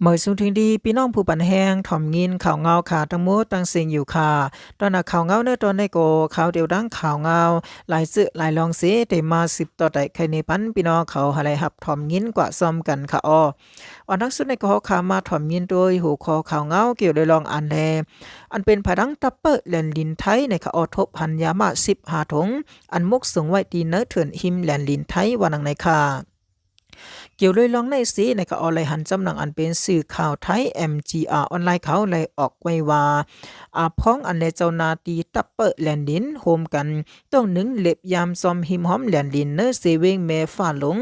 เมื่อสุดทิ้งดีพี่น้องผู้ปันแหงถ่อมยินข่าวเงาขาทั้งหมดตั้งสิ่งอยู่ค่ะตอนน่ะข่าวเงาเนื้อตอนในโกข่าวเดียวดังข่าวเงาหลายสื่อหลายลองเสแต่มา10ต่อใดใครในปันพี่น้องเขาหาไรหับถ่อมยินกว่าซ้อมกันค่ะอันนักสุดในก็ข่าวมาถ่อมยินโดยหูคอข่าวเงาเกี่ยวโดยลองอันแลอันเป็นผาดังตับเปอร์แลนลินไทยในข่าวทบหันยามา15ถงอันมุกสูงไว้ดีเนื้อเถื่อนหิมแลนลินไทยวันนังในค่ะเกี่ยวเลยลองในสีในก็เอาเลยหันจำหนังอันเป็นสื่อข่าวไทย MGR ออนไลน์เขาเลยออกไว้ว่าพ้องอันในเจ้านาตีตับเปอร์แลนดินโฮมกันต้องหนึ่งเล็บยามซอมหิมหอมแลนดินเนอร์เซเวงเมฟ้าหลง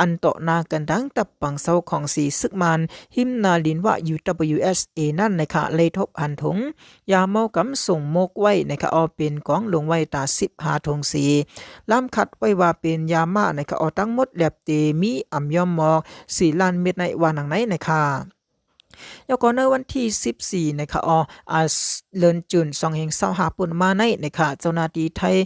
อันโตนากันดังตับปังเศร้าของสีซึกมันหิมนาลินว่า UWSA นั่นในค่ะเลยทบหันถงยาเมากำส่งโมกไว้ในค่ะเอาเป็นกองลงไว้ตา15ถงสีล้ำขัดไว้ว่าเป็นยามาในค่ะเอาตั้งหมดแลบเตมีอ่ำย่อมมอก4ล้านเม็ดในวันหนังไหนนะคะแล้วก็ในวันที่14นะคะเลินจุน225ปุ่นมาในนะคะเจ้าหน้าที่ไทย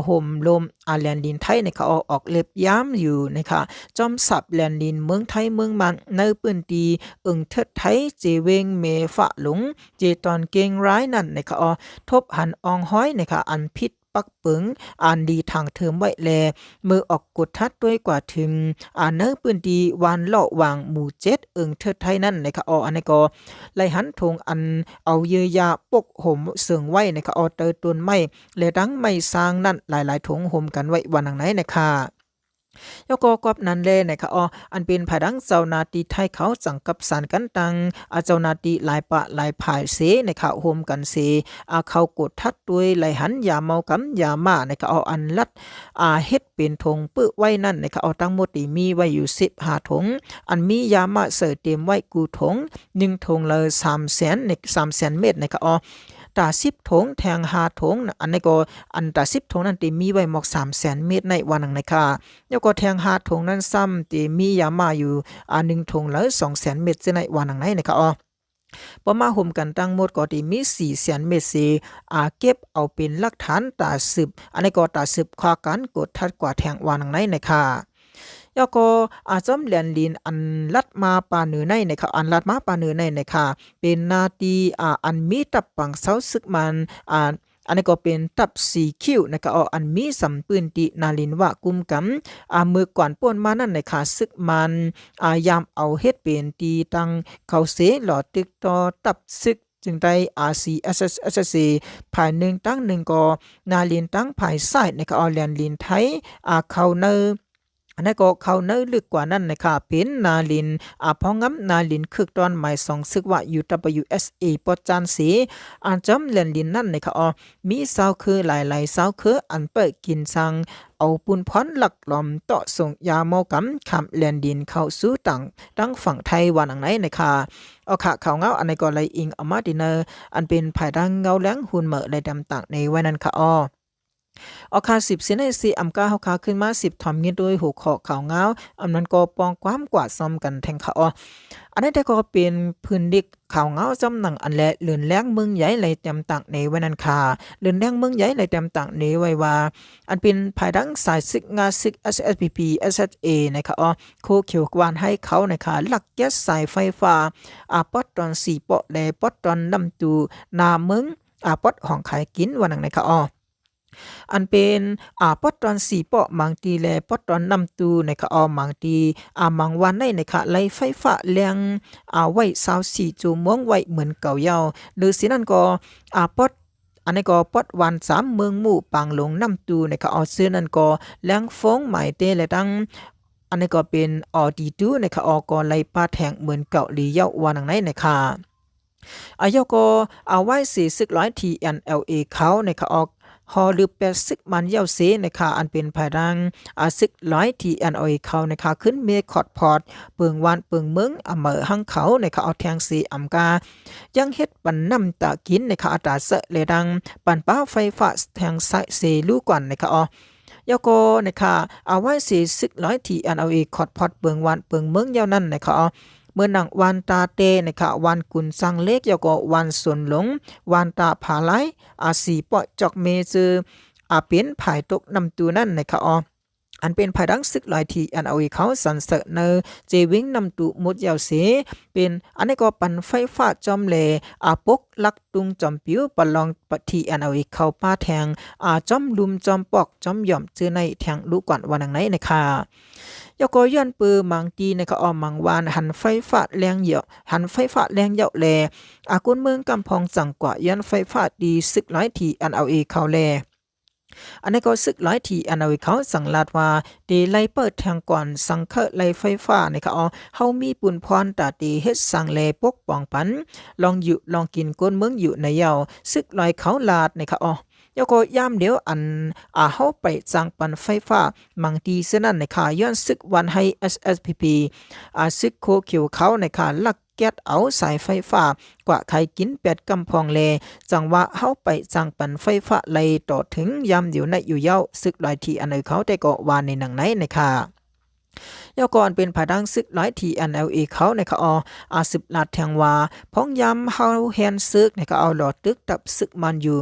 ห่มลมแลนดินไทยนะคะออกเล็บย้ำอยู่นะคะจอมสับแลนดินเมืองไทยเมืองมันในปืนตีเทิดไทยเจเวงเมฝะหลงเจตอนเก่งร้ายนั่นนะคะทบหันอองห้อยนะคะอันพิษปักปึงอันดีทางเทิมไว้แลมือออกกดทัดด้วยกว่าถึงเนื้อปืนดีวานเลาะวางหมู่7เทิดไทยนั่นนะคะอันนี้ก็ไล่หันทงอันเอาเยือยาปกห่มเสืองไว้นะคะเตอต้นไม้และดังไม้สร้างนั่นหลายๆถงห่มกันไว้วันไหนนะคะยกกอบนั้นแลนะคะอันเป็นภายดังเจ้านาตีไทยเขาสังกับสารกันตังเจ้านาตีหลายปะหลายภายเสนะคะโฮมกันเสเขากดทัดด้วยไหลหันยาเมากำยามานะคะอันลัดเฮ็ดเป็นธงปึไว้นั่นนะคะทั้งหมดที่มีไว้อยู่15ถงอันมียามาเสเตรียมไว้กูถง1ถงเลย300,000ใน300,000 เม็ดนะคะตา10ถงแทง5ถงอันนี้ก็อันตา10ถงนั้นติมีไว้หมอก300,000 เม็ดในวันนั้นนะคะแล้วก็แทง5ถงนั้นซ้ำติมียามาอยู่1ถงแล้ว200,000 เม็ดในวันนั้นนะคะพอมาห่มกันตั้งหมดก็ที่มี400,000 เม็ดเสเก็บเอาเป็นหลักฐานตาสืบอันนี้ก็ตาสืบข้อการกดทัดกว่าแทงวันนั้นนะคะแล้วก็จอมแลนลินอันลัดมาปาเนือในนะคะอันลัดมาปาเนือในนะคะเป็นนาตีอันมีตับปังเซาซึกมันอันนี้ก็เป็นตับสีคิวนะคะอันมีสัมปืนตินาลินว่ากุมกำมือก่อนป่นมานั่นนะคะซึกมันยามเอาเฮ็ดเป็นตีตังเขาเสหลอดตึกต่อตับซึกจึงได้ RCSS ภายหนึ่งตั้งหนึ่งก็นาลินตั้งภายใต้นะคะแลนลินไทยเขาเนออันนั้นก็เขาเนื้อลึกกว่านั้นนะคะเป็นนาลินพองำนาลินคึกตอนหมาย2ซึกว่า UWSA ปอจานสีจอมแลนลินนั่นนะคะมีเศร้าคือหลายๆเศร้าคืออันเปิดกินสังเอาปุนพรหลักหลอมต่อส่งยาโมกำคำแลนดินเข้าสู่ตั้งฝั่งไทยวันอังไหนนะคะค่ะข่าวเงาอันในก็เลยอิงอมาดิเนอร์อันเป็นภายดังเงาแหลงหุ่นเหมอในดำต่างในวันนั้นค่ะคา10เสียในสีอำกาเฮาคาขึ้นมา10ทอมเงี้ยด้วยหูขอข่าวเงาอันนั้นก็ปองความกว่าซ้อมกันแทงค่ะอันนั้นแต่ก็เป็นพื้นดิกข่าวเงาจำหนังอันและเลือนแรงเมืองใหญ่ไหลจำต่างในวันนั้นค่ะเลือนแรงเมืองใหญ่ไหลจำต่างในไว้ว่าอันเป็นภายดังสายซึกงาซึก SSPP SSA นะคะโคเขียวกวานให้เขานะคะหลักแก๊สสายไฟฟ้าปอดตอน4ปอและปอดตอนลำตูนาเมืองปอดของขายกินวันนั้นนะคะอันเป็นปอดตอน4เปาะมังตีแลปอดตอนนำตูในคะมังตีมังวันในคะไล่ไฟฟ้าแรงไว้24จูม่วงไว้เหมือนเก่าเยาหรือสินั่นก็ปอดอันนี้ก็ปอดวัน3เมืองหมู่ปังลงนำตูในคะซื้อนั่นก็แรงฟ้องหมายเตและตั้งอันนี้ก็เป็นดีตูในคะก็ไล่ปาแทงเหมือนเก่าหลีเยาวันไหนนะคะก็ไว้400 TNLA เขาในคะฮอหรือ80มันเย้าเสนะคะอันเป็นภายดังซึก100ที่อันเอาเขานะคะขึ้นเมคอดพอร์ตเปิงวานเปิงเมืองเหมอหังเขานะคะเอาแทงสีอำกายังเฮ็ดปันน้ำตะกินนะคะอัตราเสเลดังปันป้าไฟฟ้าแทงไซเซลูกวันนะคะยก็นะคะเอาไว้ซึก100ที่อันเอาคอดพอร์ตเปิงวานเปิงเมืองเย้านั่นนะคะเมื่อหนังวันตาเตนะคะวันกุนสังเล็กยก็วันส่วนหลงวันตาผาไหลสีปอจอกเมซือเป็นภายตกนำตูนั่นนะคะ อันเป็นภายดังซึกหลายที่อันเอาเขาสันเสเนอเจวิงนำตุมุดยาวเสเป็นอันนี้ก็ปันไฟฟ้าจอมเลอาปกลักตุงจอมปิวปลองปฏิอันเอาเขาป้าแทงจอมลุมจอมปอกจอมหย่อมเจอในแทงลูกก่อนวันไหนนะคะยกย้อนปือมังตีในก็ออมมังวานหันไฟฟ้าแรงเหยาะหันไฟฟ้าแรงเหยาะแลอากุนเมืองกำพองจังกว่าย้อนไฟฟ้าดีซึกหลายที่อันเอาเขาแลอันนี้ก็ซึกหลายที่อันเอาเขาสังลาดว่าเดไลเปิดทางก่อนสังเคไลไฟฟ้าในก็เฮามีปุ่นพรตาตีเฮ็ดสังแลปกป้องปันลองอยู่ลองกินก้นเมืองอยู่ในเยาซึกหลายเขาลาดในก็ยก็ยามเดียวอันเฮาไปจังปันไฟฟ้ามังตีเสนั่นในค่ะย้อนซึกวันให้ SSPP ซึกโคเขียวเขาในค่ะลักแก๊สเอาสายไฟฟ้ากว่าใครกินเป็ดกำพองเลจังว่าเฮาไปจังปันไฟฟ้าเลยต่อถึงยามเดียวในอยู่เย้าซึกหลายที่อันเขาได้ก็วานในหนังไหนในค่ะยก่อนเป็นผาดังซึกหลายที NLA เขาในเขาสิบลาดแทงว่าพ้องยำเฮาแฮนซึกในเขาหลอดตึกตับซึกมันอยู่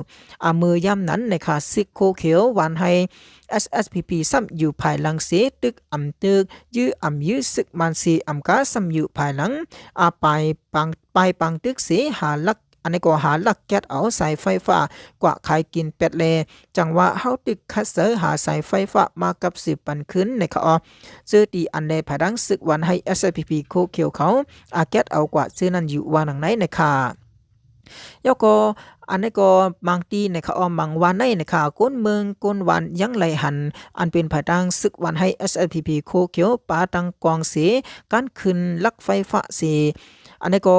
มือยำนั้นในค่ะซึกโคเขียววันให้ SSPP ซ้ำอยู่ภายหลังเสตึกตึกยื้อยื้อซึกมันสีกาซ้ำอยู่ภายหลังไปปังตึกเสหาลักอันนี้ก็หาลักแก๊สเอาสายไฟฟ้ากว่าใครกินเป็ดเลจังว่าเฮาตึกคัดเสหาสายไฟฟ้ามากับ10ปันขึ้นในเขาซื้อตีอันใดผาดังซึกวันให้ SPP โคเขียวเขาแก๊สเอากว่าซื้อนั้นอยู่วางหนังไหนในค่ะยก็อันนี้ก็บางทีในเขามังวันในนะคะก้นเมืองก้นวันยังไหลหันอันเป็นผาดังซึกวันให้ SLPP โคเขียวปาตังกองเสีการขึ้นลักไฟฟ้าเสีอันนี้ก็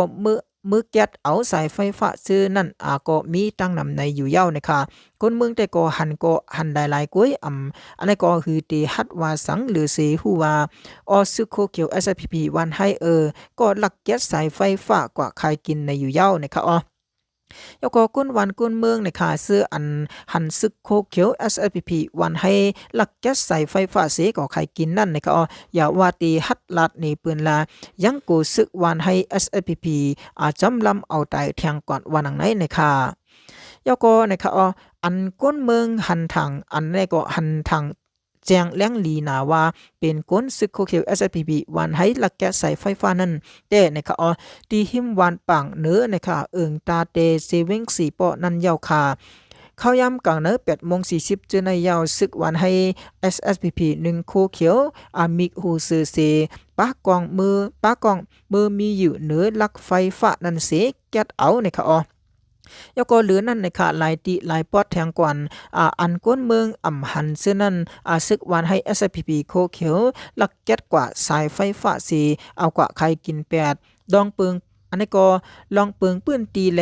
มือแก๊สเอาสายไฟฟ้าซื้อนั่นก็มีตั้งนำในอยู่เย้านะคะคนเมืองแต่ก็หันได้หลายกุ้ยอันนี้ก็คือตีฮัดว่าสังหรือเสหูว่าซึกโคเขียว SLPP วันให้ก็ลักแก๊สสายไฟฟ้ากว่าใครกินในอยู่เย้านะคะยก็ก้นวันก้นเมืองในค่ะซื้ออันหันซึกโคเขียว SLPP วันให้ลักแก๊สใส่ไฟฟ้าเสก็ใครกินนั่นในค่ะอย่าว่าตีฮัดลัดในปืนลายังกูซึกวันให้ SLPP จำลำเอาตายแทงก่อนวันไหนในค่ะยก็ในค่ะอันก้นเมืองหันทางอันนี้ก็หันทางแจงเลี้ยงลีนาว่าเป็นก้นซึกโคเขียว SLPP วันให้ลักแก๊สใส่ไฟฟ้านั้นแต่นะคะตีหิมวันปังเนื้อนะคะตาเตเซเวง4ปอนันยาวคาเข้ายำกลางเนื้อ8:40เจอในยาวซึกวันให้ SSPP 1โคเขียวมิกฮูซือเซป้ากองมือมีอยู่เนื้อลักไฟฟ้านั้นเสแก๊สเอานะคะยก็เหลือนั่นในค่ะหลายติหลายปอดแทงกวนอันก้นเมืองหันเสื้อนั่นซึกวันให้ SPP โคเขียวลักแก๊สกว่าสายไฟฟ้าสีเอากว่าใครกิน8ดองเปิงอันนี้ก็ลองเปิงปื้นตีแล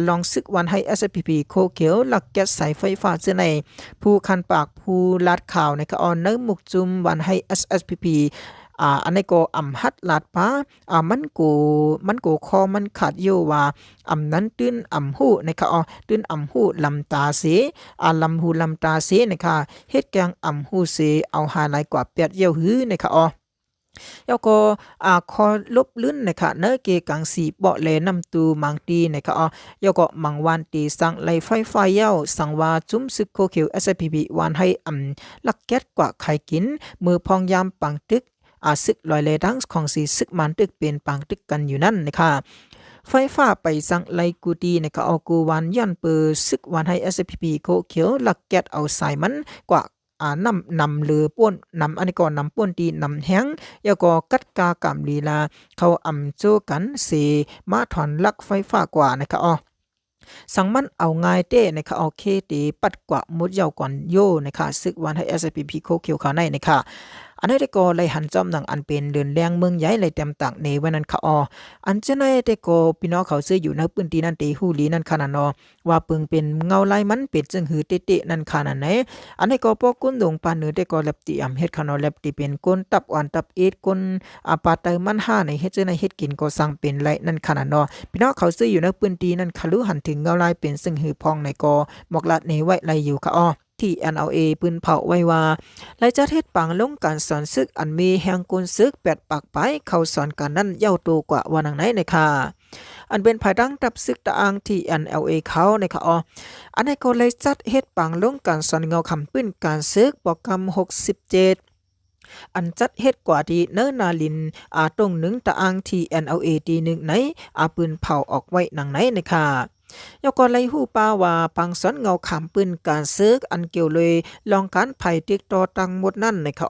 ลองซึกวันให้ SPP โคเขียวลักแก๊สสายไฟฟ้าเสื้อในผู้คันปากผู้ลาดข่าวในค่ะเนื้อมุกจุมวันให้ SSPPอันนี้ก็ฮัดลาดป้ามันโกคอมันขาดโยว่านั้นตื้นหูนะคะตื้นหูลำตาเสลำหูลำตาเสนะคะเฮ็ดแกงหูเสเอาหาหลายกว่า8เยี่ยวหื้อนะคะแล้วก็คอลบลื่นนะคะเนื้อเกกังสีเบาะเลนำตูมังตีนะคะแล้วก็มังวันตีสังไลไฟฟ้าเย้าสังว่าจุ้มซึกโคเขียว SPP วันให้ลักแก๊สกว่าใครกินมือพองยามปังตึกซึกลอยเลดังของสีซึกมันตึกเป็นปังตึกกันอยู่นั่นนะคะไฟฟ้าไปสังไลกูตีนะคะกูวันยันเปิดซึกวันให้ SPP โคเขียวลักแก๊สเอาสายมันกว่านำเลือป่วนนำอันนี้ก็นำป่วนตีนำแห้งแล้วก็กัดกากำลีลาเขาโจกันเสมาถอนลักไฟฟ้ากว่านะคะสังมันเอาง่ายเต้นะคะเคตีปัดกว่ามุดยาวก่อนโยนะคะซึกวันให้ SPP โคเขียวเขาในนะคะอันนี้ได้ก็เลยหันจอมหนังอันเป็นเดินแรงเมืองใหญ่เลยเต็มต่างในวันนั้นค่ะอันเจนได้ก็พี่น้องเขาซื้ออยู่ในปืนตีนั่นตีหูลีนั่นขนาดว่าปึงเป็นเงาลายมันเป็ดจึงหือเตะนั่นขนาดไหนอันนี้ก็พอกุ้นดงปานเนื้อได้ก็เล็บตีเฮ็ดขนาดเล็บตีเป็นก้นตับอ่อนตับเอ็ดก้นปาเตอร์มัน5ในเฮ็ดเจในเฮ็ดกินก็สั่งเป็นไรนั่นขนาดพี่น้องเขาซื้ออยู่ในปืนตีนั่นคลุหันถึงเงาลายเป็นซึ่งหือพองในก็หมอกละในไว้ไรอยู่ค่ะที่ NLA ปืนเผาไว้ว่าไลจะเทศปังลงการสอนซึกอันมีแห่งกุนซึก8ปากไปเข้าสอนการนั้นเย้าโตกว่าวันไหนในค่ะอันเป็นภายดังตับซึกตะอังที่ NLA เขาในค่ะอันนี้ก็เลยจัดเฮ็ดปังลงการสอนเงาคำปืนการซึกโปรแกรม67 อันจัดเฮ็ดกว่าที่เนินนาลินตรงหนึ่งตะอังที่ NLA ตีหนึ่งไหนปืนเผาออกไว้หนังไหนนะคะยกก็ไล่หู้ป้าว่าปังสอนเงาขำปืนการซึกอันเกี่ยวเลยลองการไผ่ติกต่อตังหมดนั่นนะคะ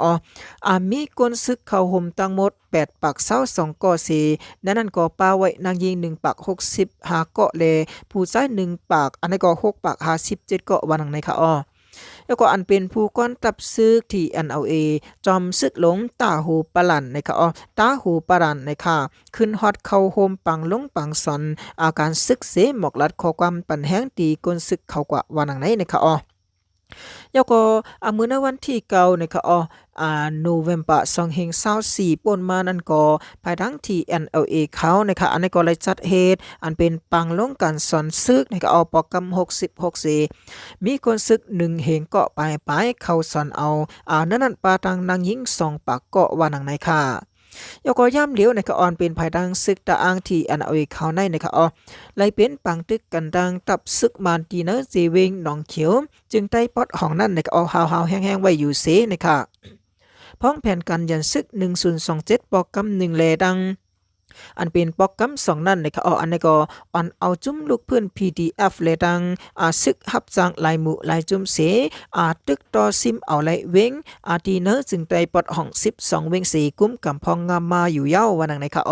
มีกนซึกเข้าห่มตังหมด8ปักเศร้า2ก่อสีนั้นก็ป้าไว้นางยิง1ปัก60หาเกาะเลผู้ซ้าย1ปักอันนี้ก็6ปัก57เกาะวันหนังในค่ะแล้วก็อันเป็นผู้ก้อนตับซึกที่ NLA จอมซึกหลงตาหูปะลันนะคะตาหูปะลันนะคะขึ้นฮอดเข้าโฮมปังลงปังสอนอาการซึกเสหมอกลัดขอความปันแห้งตีกนซึกเขากว่าวันหนังไหนนะคะแล้วก็มื้อในวันที่เก่านะคะโนเวมเบอร์2024ป่นมานั่นก็ภายทั้งที่ NLA เขานะคะอันนี้ก็เลยจัดเฮ็ดอันเป็นปังลงกันสอนซึกนะคะโปรแกรม66สีมีคนซึก1เหงเกาะไปเข้าสอนเอานั้นปาตังนางยิง2ปากเกาะว่านังไหนค่ะยก็ย่ำเหลียวในกะเป็นภายดังซึกตะอ้างที่อันเอาอีกเขาในนะคะไลเป็นปังตึกกันดังตับซึกมานตีเนอจีวิงหนองเขียวจึงได้ปอดของนั่นในกะหาวแห้งๆไว้อยู่เสนะคะพ้องแผนการยันซึก1027ปอกกำ1แลดังอันเป็นโปรแกรม2นั่นนะคะอันนี้ก็อันเอาจุ่มลูกเพื่อน PDF เลยดังซึกหับจังลายหมู่ลายจุ่มเสตึกต่อซิมเอาลายเว้งทีเนอจึงได้ปลดห้อง12เว้ง4กุ้มกำพองงามมาอยู่เย้าวันนั้นนะคะ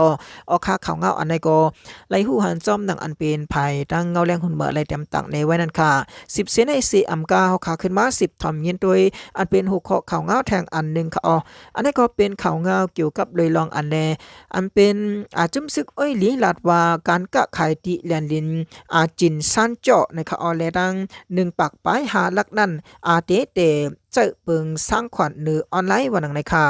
ค่าข่าวเงาอันนี้ก็ลายหูหันจอมดังอันเป็นภัยดังเงาแรงหุ่นเมื่อลายเต็มตังในไว้นั่นค่ะ10เซนให้4อำกาเขาขาขึ้นมา10ถ่อมเย็นโดยอันเป็นหัวข้อข่าวเงาแทงอันนึงค่ะอันนี้ก็เป็นข่าวเงาเกี่ยวกับเลยลองอันแลอันเป็นจุ่มซึกหลีลาดว่าการกะขายติแลนลินจินซันเจาะนะคะแลดัง1ปักปลายหาลักนั่นเตเเจอเปิงสร้างขวัญเนือออนไลน์วันนังในค่ะ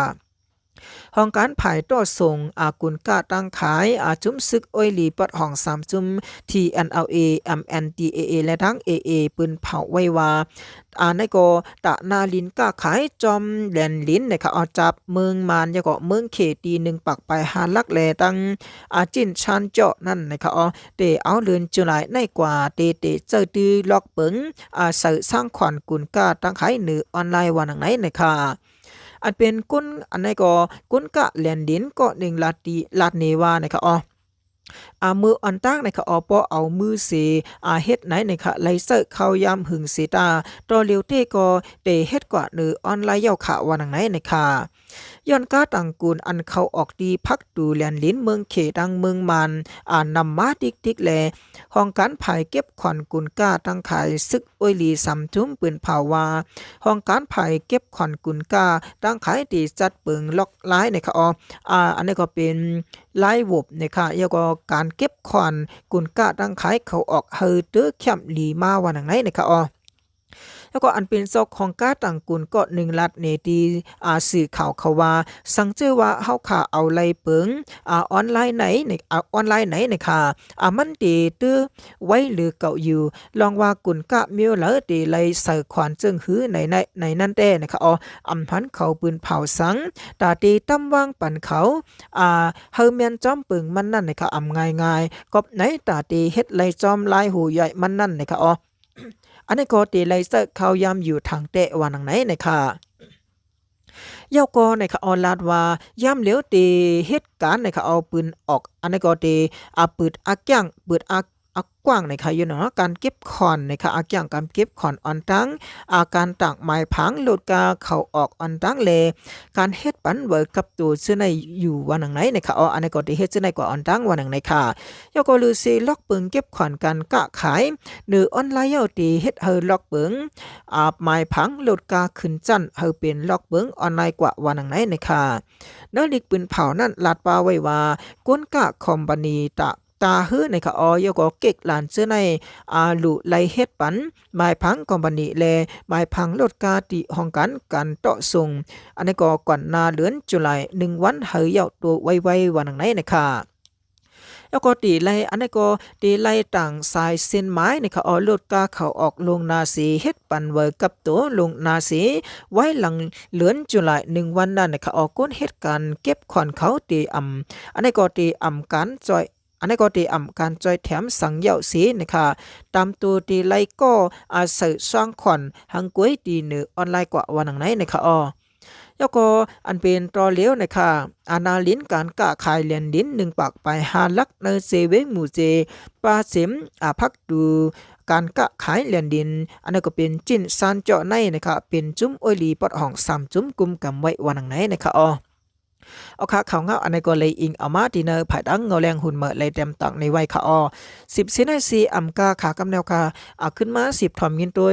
ห้องการผายต่อส่งกุนกะตั้งขายจุ่มซึกหลีปัดห้อง3จุ่ม TNLA MNDAA และทั้ง AA ปืนเผาไว้ว่าในก็ตะนาลินกะขายจอมแลนลินนะคะจับเมืองมานยก็เมืองเขตี1ปักไป5ลักแลตั้งจินชันเจาะนั่นนะคะเตเอาเลือนจุลายในกว่าเตเจอตือล็อกเปิงใส่สร้างขวัญกุนกะตั้งขายเนือออนไลน์วันไหนนะคะอันเป็นกุนอันไหนก็กุนกะแลนดินก็1ลาดเนวานะคะมืออันตั้งนะคะปอเอามือเสเฮ็ดไหนนะคะไลเซอร์เข้ายามหึงเสตาตอเลียวเตก็เตเฮ็ดกว่าเนือออนไลน์เย้าค่ะวันไหนนะคะย้อนกาตังกูลอันเขาออกดีพักดูแลนลิ้นเมืองเขดังเมืองมันนำมาติ๊กแลห้องการภายเก็บขวัญกุลกาตั้งขายซึกหลีสำจุ้มปืนภาวาห้องการภายเก็บขวัญกุลกาตั้งขายตีจัดเปิงล็อกไล่นะคะอันนี้ก็เป็นไล่วบนะคะแล้วก็การเก็บขวัญกุลกาตั้งขายเขาออกเฮอเตอร์เข้มหลีมาวันไหนนะคะแล้วก็อันเป็นซอกของก้าต่างกุลก็1ลัดเนตีสื่อข่าวเขาว่าสังเจอว่าเฮาขาเอาไลเปิงออนไลน์ไหนในออนไลน์ไหนนะคะมันตีตื้อไว้หรือเก่าอยู่ลองว่ากุลกะเมียวเหลอตีไลใส่ขวานจึงหื้อในนั่นแต่นะคะอำพันเขาปืนเผาสังตาตีตั้มวางปั่นเขาเฮาเมียนจอมปึงมันนั่นนะคะง่ายกบไหนตาตีเฮ็ดไลจอมลายหูใหญ่มันนั่นนะคะอันนี้ก็ตีไลเซอร์เขายามอยู่ทางเตะวันไหนนะคะเย้าก็นะคะลาดว่ายามเหลียวตีเหตุการณ์นะคะเอาปืนออกอันนี้ก็ตีปืนย่างปืนกว้างนะคะอยู่เนาะการเก็บขอนนะคะอย่างการเก็บขอนอ่อนตั้งการตากไม้พังโหลดกาเข้าออกอ่อนตั้งเลการเฮ็ดปันเวิร์กับตัวซื่อในอยู่วันไหนนะคะอันนี้ก็ได้เฮ็ดซื่อในกว่าอ่อนตั้งวันไหนค่ะยก็ลือสิล็อกเปิงเก็บขอนกันกะขายหรือออนไลน์เยาตีเฮ็ดเฮอล็อกเปิงไม้พังโหลดกาขึ้นจั่นเฮอเป็นล็อกเปิงออนไลน์กว่าวันไหนนะคะนลิกปืนเผานั่นลาดปาไว้ว่าก้นกะคอมพานีตาฮื้อในค่ะยก็เก็กหลานเสื้อในลุไลเฮ็ดปันหมายพังคอมพานีแลหมายพังลดกาติห้องกันเตาะส่งอันนี้ก็ก่อนนาเดือนจุลาย1วันเฮยาตัวไวๆวันไหนนะคะแล้วก็ตีไลอันนี้ก็ตีไลต่างสายเส้นไม้นะคะลดกาเขาออกลงนาสีเฮ็ดปันเวกับตัวลงนาสีไว้หลังเลือนจุลาย1วันนั้นนะคะก้นเฮ็ดการเก็บขอนเขาตีอันนี้ก็ตีการจอยอันนี้ก็ตีการจอยแถมสังเหยาสีนะคะตามตัวตีไลก็อาศัยสร้างขวัญหังกวยตีเหนือออนไลน์กว่าวันไหนนะคะ แล้วก็อันเป็นตอเลี้ยวนะคะอาณาลิ้นการกะขายเหรียญลิ้น1 ปากไป5 ลักในเซเวงหมู่เจปาเสมพักดูการกะขายเหรียญดินอันนั้นก็เป็นจิ้นซานเจาะในนะคะเป็นจุ้มโอลีปอดห้อง3จุ้มกุมกำไว้วันไหนนะคะเอาค่ะข่าวเงาอันนี้ก็เลยอิงเอามาดีเนอร์ผ่ายดังเงาแรงหุ่นเมื่อเลยเต็มตักในไว้ค่ะ10เซนให้ซีอำกาขากำแนวค่ะขึ้นมา10ถอมยินตัว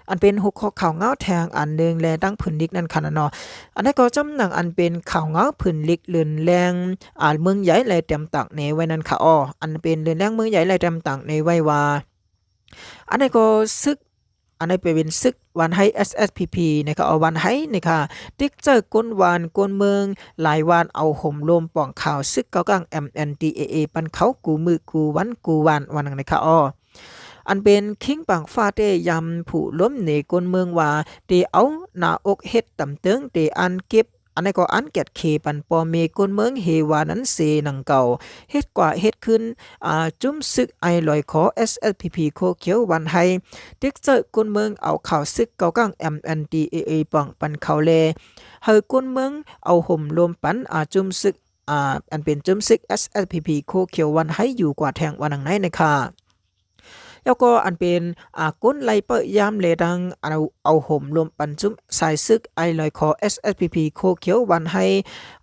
อันเป็น6ข้อข่าวเงาแทงอันหนึ่งแลดังผืนลิกนั่นค่ะเนาะอันนี้ก็จำหนังอันเป็นข่าวเงาผืนลิกเลือนแรงเมืองใหญ่เลยเต็มตักในไว้นั่นค่ะอันเป็นเลือนแรงเมืองใหญ่เลยเต็มตักในไว้ว่าอันนี้ก็ซึกอันนี้เป็นซึกวันให้ SSPP นะคะวันให้นะคะติ๊กเจอก้นวานก้นเมืองหลายวานเอาห่มลมป่องข่าวซึกเกากัง MNDAA ปันเขากูมือกูวันกูวานวันนั้นนะคะอันเป็นคิงปังฟ้าเตยำผู้ล้มในก้นเมืองว่าเตเอาหน้าอกเฮ็ดต่ำเติงเตอันเก็บอันนี้ก็อันเก็ดเคปันปอเมก้นเมืองเฮวานั้นเซนังเก่าเฮ็ดกว่าเฮ็ดขึ้นจุ้มซึกไอลอยขอ SSPP โคเขียววันให้ติ๊กเจอก้นเมืองเอาข่าวซึกเกากัง MNDAA ปังปันเขาเลเฮอก้นเมืองเอาห่มลมปันจุ้มซึกอันเป็นจุ้มซึก SSPP โคเขียววันให้อยู่กว่าแทงวันไหนนะคะแล้วก็อันเป็นก้นไลเปยามเลดังเอาห่มรวมปันจุ้มสายซึกไอลอยคอ SSPP โคเขียววันให้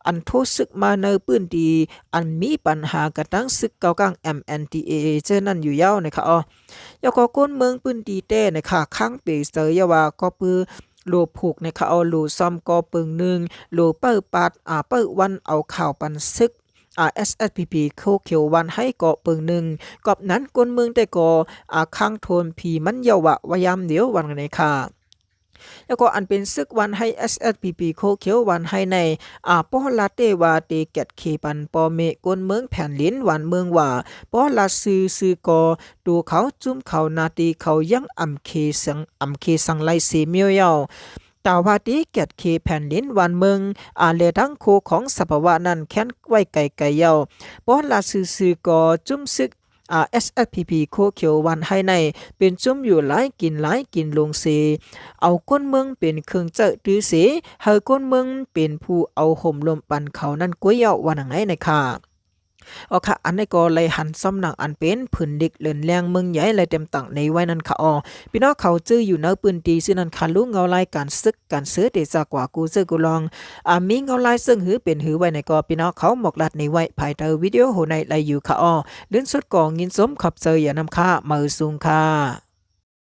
อันโทซึกมาเนอปื้นดีอันมีปัญหากระตั้งซึกเกากัง MNDAA เจอนั่นอยู่ยาวนะคะแล้วก็ก้นเมืองปื้นดีเต้นะคะข้างเปเซอร์ยาวาก็ปือโลผูกนะคะโลซ้อมก็ปึงหนึ่งโลเปิดปัดเปิดวันเอาข่าวปันซึกSSPP โคเขียววันให้เกาะเปิงหนึ่งกอบนั้นกวนเมืองแต่ก่อข้างโทนผีมันเยาวะวายามเดียววันไหนค่ะแล้วก็อันเป็นซึกวันให้ SSPP โคเขียววันให้ในป้อลาเตวาเตเกตเคปันปอเมกวนเมืองแผ่นลิ้นวันเมืองว่าป้อลาซื้อกอดูเขาจุ้มเขานาตีเขายังอำเคสังไลเซเมียวยาวตาวาดีเกียรติเคแผ่นดินวันเมืองเลดังโคของสภาวะนั้นแค้นไว้ไกลๆเยาป้อนลาซื้อก็จุ้มซึกSSPP โคเขียววันให้ในเป็นจุ้มอยู่หลายกินลงเสเอาก้นเมืองเป็นเครื่องเจอตื้อเสเฮาก้นเมืองเป็นผู้เอาห่มลมปันเขานั้นก้วยเยาวันไหนนะคะค่ะอันนี้ก็เลยหันซ้ำหนังอันเป็นผืนดิกเลินแรงเมืองใหญ่เลยเต็มตังในไว้นั้นค่ะพี่น้องเขาจื้ออยู่ในปืนตีซึ่งนั้นค่ะลุงเงาลายการซึกการเสือเดจากกว่ากูซื้อกูลองมีเงาลายซึ่งหือเป็นหือไว้ในก็พี่น้องเขาหมกลัดในไว้ภายใต้วิดีโอโหในไลอยู่ค่ะลื่นสุดกองยินสมขับเจออย่านำค่ามือสูงค่ะ